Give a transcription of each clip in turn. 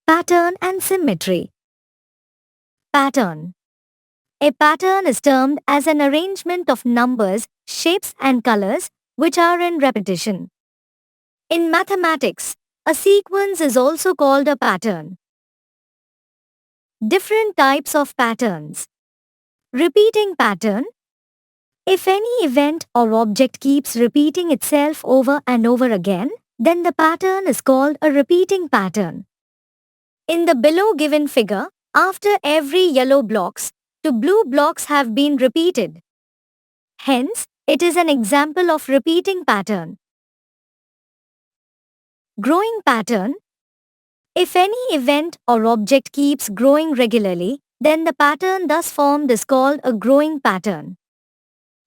Pattern and symmetry. Pattern. A pattern is termed as an arrangement of numbers, shapes and colors which are in repetition. In mathematics, a sequence is also called a pattern. Different types of patterns. Repeating pattern. If any event or object keeps repeating itself over and over again, then the pattern is called a repeating pattern. In the below given figure, after every yellow blocks, two blue blocks have been repeated. Hence, it is an example of repeating pattern. Growing pattern. If any event or object keeps growing regularly, then the pattern thus formed is called a growing pattern.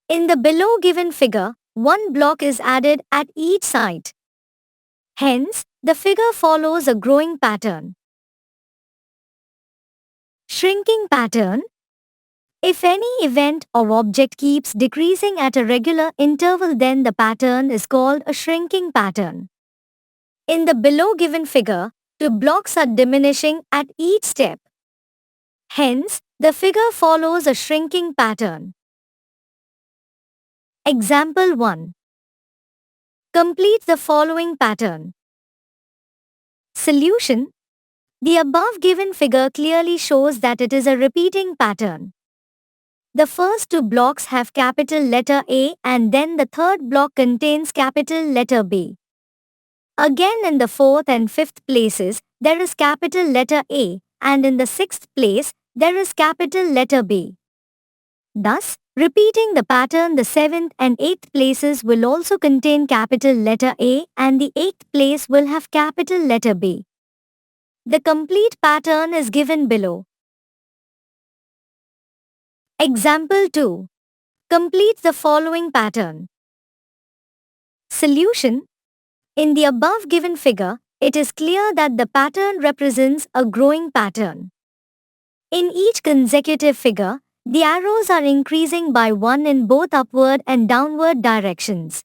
In the below given figure, one block is added at each side. Hence, the figure follows a growing pattern. Shrinking pattern. If any event or object keeps decreasing at a regular interval, then the pattern is called a shrinking pattern. In the below given figure, two blocks are diminishing at each step. Hence, the figure follows a shrinking pattern. Example 1. Complete the following pattern. Solution. The above given figure clearly shows that it is a repeating pattern. The first two blocks have capital letter A and then the third block contains capital letter B. Again in the fourth and fifth places, there is capital letter A, and in the sixth place, there is capital letter B. Thus, repeating the pattern, the seventh and eighth places will also contain capital letter A and the eighth place will have capital letter B. The complete pattern is given below. Example 2. Complete the following pattern. Solution. In the above given figure, it is clear that the pattern represents a growing pattern. In each consecutive figure, the arrows are increasing by 1 in both upward and downward directions.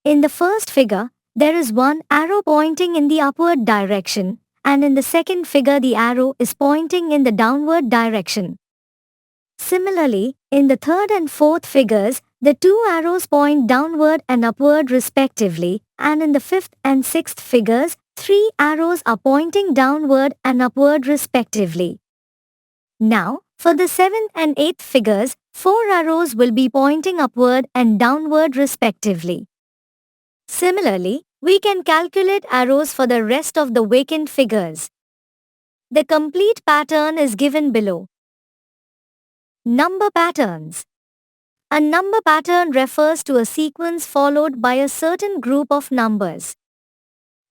In the first figure, there is one arrow pointing in the upward direction, and in the second figure the arrow is pointing in the downward direction. Similarly, in the third and fourth figures, the two arrows point downward and upward respectively, and in the fifth and sixth figures, three arrows are pointing downward and upward respectively. Now, for the seventh and eighth figures, four arrows will be pointing upward and downward respectively. Similarly, we can calculate arrows for the rest of the vacant figures. The complete pattern is given below. Number patterns. A number pattern refers to a sequence followed by a certain group of numbers.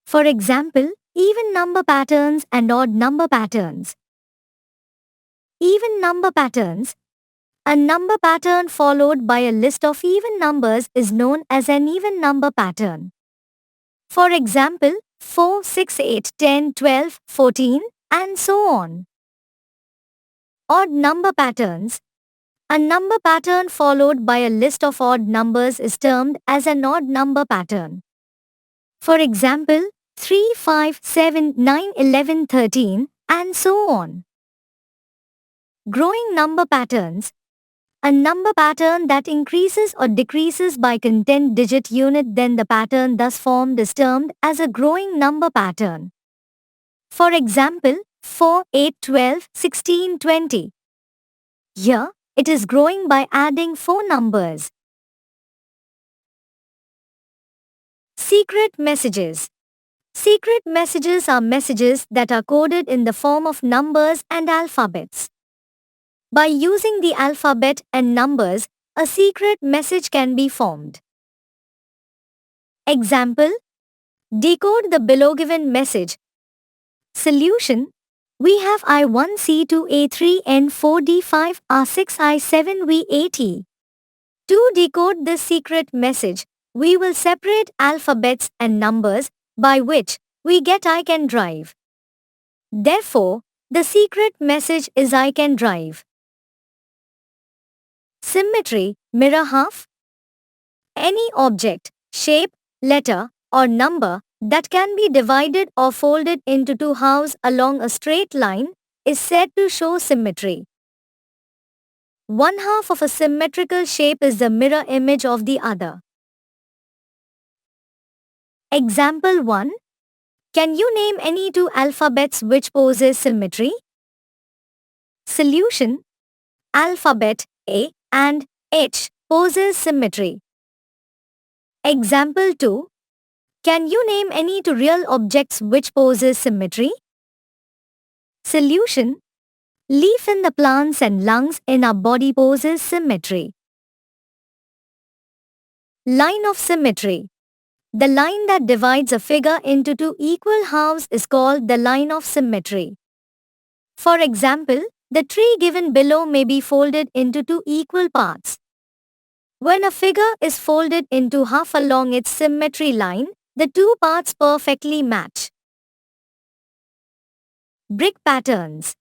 For example, even number patterns and odd number patterns. Even number patterns. A number pattern followed by a list of even numbers is known as an even number pattern. For example, 4, 6, 8, 10, 12, 14, and so on. Odd number patterns. A number pattern followed by a list of odd numbers is termed as an odd number pattern. For example, 3, 5, 7, 9, 11, 13, and so on. Growing number patterns. A number pattern that increases or decreases by content digit unit, then the pattern thus formed is termed as a growing number pattern. For example, 4, 8, 12, 16, 20. Here, it is growing by adding 4 numbers. Secret messages. Secret messages are messages that are coded in the form of numbers and alphabets. By using the alphabet and numbers, a secret message can be formed. Example. Decode the below given message. Solution. We have I1 C2 A3 N4 D5 R6 I7 V8. To decode this secret message, we will separate alphabets and numbers, by which we get I can drive. Therefore, the secret message is I can drive. Symmetry, mirror half. Any object, shape, letter, or number that can be divided or folded into two halves along a straight line is said to show symmetry. One half of a symmetrical shape is the mirror image of the other. Example 1. Can you name any two alphabets which possess symmetry? Solution. Alphabet A and H possess symmetry. Example 2. Can you name any two real objects which possess symmetry? Solution. Leaf in the plants and lungs in our body possess symmetry. Line of symmetry. The line that divides a figure into two equal halves is called the line of symmetry. For example, the tree given below may be folded into two equal parts. When a figure is folded into half along its symmetry line, the two parts perfectly match. Brick patterns.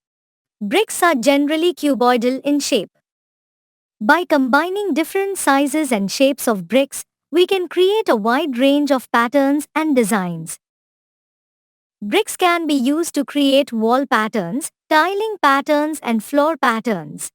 Bricks are generally cuboidal in shape. By combining different sizes and shapes of bricks, we can create a wide range of patterns and designs. Bricks can be used to create wall patterns, tiling patterns and floor patterns.